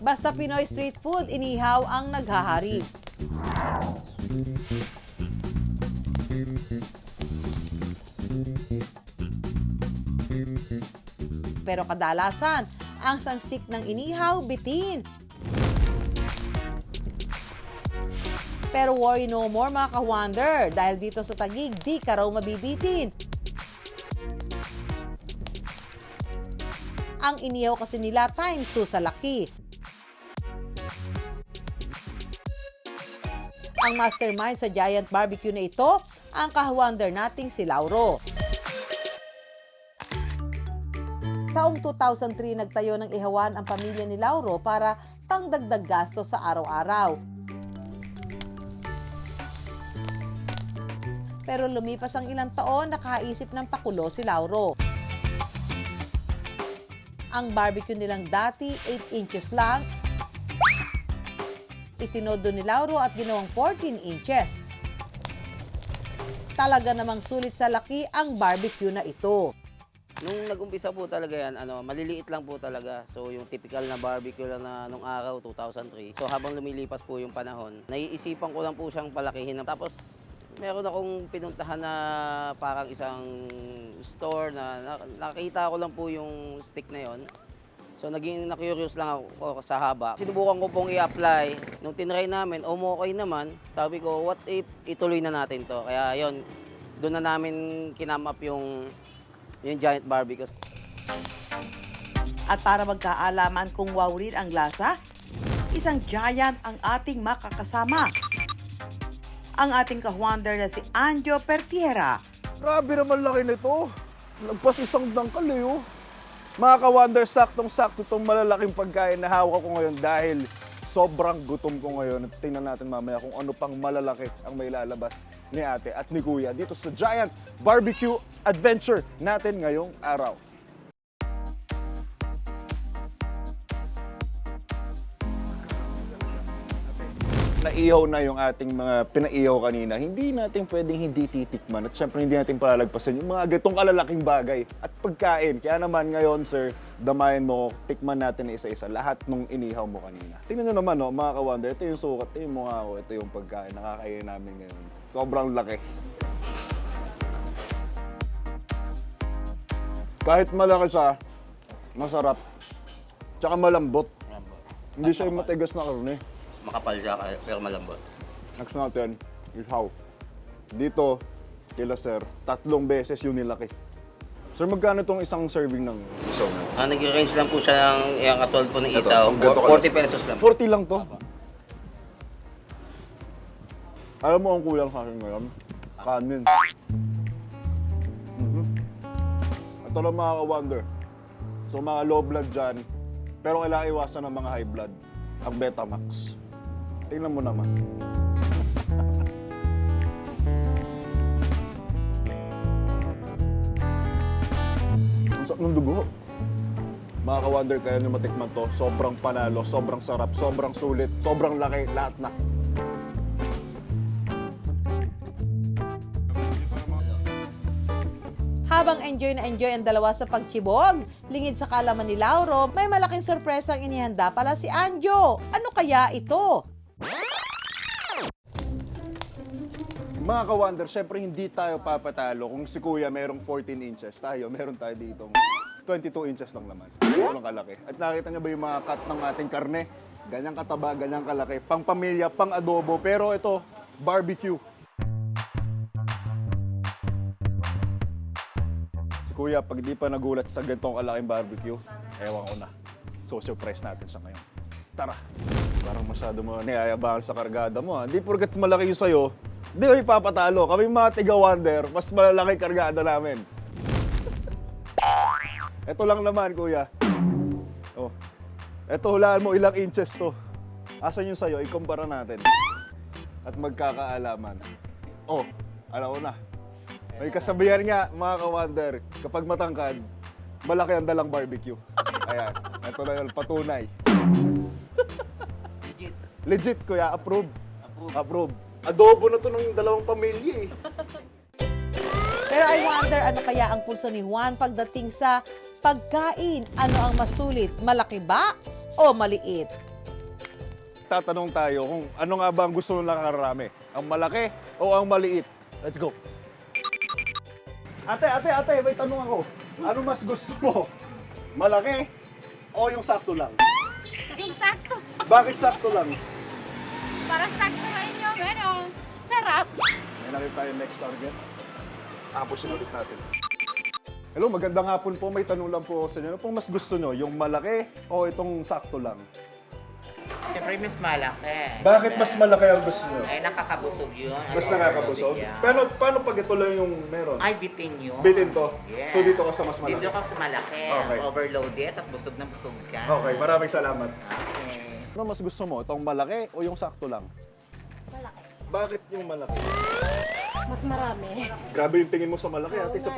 Basta Pinoy street food, inihaw ang naghahari. Pero kadalasan, ang isang stick ng inihaw, bitin. Pero worry no more mga ka-wonder, dahil dito sa Taguig, di ka raw mabibitin. Ang inihaw kasi nila times 2 sa laki. Ang mastermind sa Giant Barbecue na ito, ang ka-wonder nating si Lauro. Taong 2003 nagtayo ng ihawan ang pamilya ni Lauro para pangdagdag gasto sa araw-araw. Pero lumipas ang ilang taon, nakaisip ng pakulo si Lauro. Ang barbecue nilang dati, 8 inches lang, itinodo ni Lauro at ginawang 14 inches. Talaga namang sulit sa laki ang barbecue na ito. Nung nag-umpisa po talaga yan, maliliit lang po talaga. So yung typical na barbecue lang na nung araw, 2003. So habang lumilipas po yung panahon, naiisipan ko lang po siyang palakihin. Tapos meron akong pinuntahan na parang isang store na nakita ko lang po yung stick na yon. So naging na-curious lang ako sa haba. Sinubukan ko pong i-apply. Nung tinry namin, okay naman. Sabi ko, what if ituloy na natin to? Kaya yon, doon na namin kinamap yung Giant Barbecue. At para magkaalaman kung wow rin ang lasa, isang giant ang ating makakasama. Ang ating ka-wonder na si Anjo Pertiera. Grabe naman laki nito. Lagpas isang dangkal eh, oh. Mga ka-wonder, saktong-sakto itong malalaking pagkain na hawak ko ngayon dahil sobrang gutom ko ngayon. At tingnan natin mamaya kung ano pang malalaki ang may lalabas ni ate at ni kuya dito sa Giant Barbecue Adventure natin ngayong araw. Naihaw na yung ating mga pinaihaw kanina, hindi natin pwedeng hindi titikman at syempre hindi natin palalagpasan yung mga gatong kalalaking bagay at pagkain. Kaya naman ngayon, sir, damayan mo, tikman natin na isa-isa lahat nung inihaw mo kanina. Tingnan nyo naman, no, mga ka-wonder, ito yung sukat, ito yung mukha ko, ito yung pagkain, nakakain namin ngayon. Sobrang laki. Kahit malaki siya, masarap, tsaka malambot. Hindi siya yung matigas na karne. Makapal siya pero malambot. Next natin, ihaw. Dito, kila sir, 3 beses yung nilaki. Sir, magkano itong isang serving ng isaw? Nag-range lang po siya ng yung katulad po ng Ito, isaw. ang ganito 40 pesos lang. 40 lang to. Alam mo ang kulang sa akin ngayon? Kanin. Ito lang mga ka-wonder. So mga low blood dyan, pero kailangan iwasan ng mga high blood. Ang Betamax. Tingnan mo naman. Ang sarap ng dugo. Mga ka-wonder, kaya nyo matikman to. Sobrang panalo, sobrang sarap, sobrang sulit, sobrang laki, lahat na. Habang enjoy na enjoy ang dalawa sa pagchibog, lingid sa kalaman ni Lauro, may malaking sorpresa ang inihanda pala si Anjo. Ano kaya ito? Mga ka-wonder, syempre hindi tayo papatalo kung si Kuya merong 14 inches. Meron tayo dito 22 inches lang naman. Walang kalaki. At nakita niyo ba yung mga cut ng ating karne? Ganyang kataba, ganyang kalaki. Pang pamilya, pang adobo. Pero ito, barbecue. Si Kuya, pag di pa nagulat sa ganitong kalaking barbecue, ewan ko na. So, surprise natin siya ngayon. Tara! Parang masyado mo niyayabangan sa kargada mo. Hindi porket malaki yung sa'yo, hindi kami papatalo. Kami mga tiga-wonder, mas malalaki kargada namin. Ito lang naman, Kuya. Oh. Ito, hulaan mo ilang inches to. Asan yung sa'yo? Ikumpara natin. At magkakaalaman. Oh, alam ko na. May kasabihan nga, mga ka-wonder, kapag matangkad, malaki ang dalang barbecue. Ayan, ito na yung patunay. Legit. Legit, Kuya. Approve. Approve. Adobo na to ng dalawang pamilya eh. Pero I wonder ano kaya ang pulso ni Juan pagdating sa pagkain. Ano ang masulit? Malaki ba o maliit? magtatanong tayo kung ano nga ba ang gusto ng nakararami. Ang malaki o ang maliit? Let's go. Ate, may tanong ako. Ano mas gusto mo? Malaki o yung sakto lang? Yung sakto. Bakit sakto lang? Para sakto rin yung sarap. May nakita tayo next target. Tapusin ulit natin. Hello, magandang hapon po. May tanong lang po ako sa inyo. Ano pong mas gusto nyo? Yung malaki o itong sakto lang? Siyempre, mas malaki. Bakit mas malaki ang gusto nyo? Ay, nakakabusog yun. Mas nakakabusog? Pero paano pag ito lang yung meron? Ay, bitin yun. Bitin to? Yes. So dito ka sa mas malaki? Dito ka sa malaki. Okay. Overloaded at busog na busog ka. Okay, maraming salamat. Okay. Ano mas gusto mo? Itong malaki o yung sakto lang? Malaki. Bakit yung malaki? Mas marami. Grabe yung tingin mo sa malaki, ate. Sa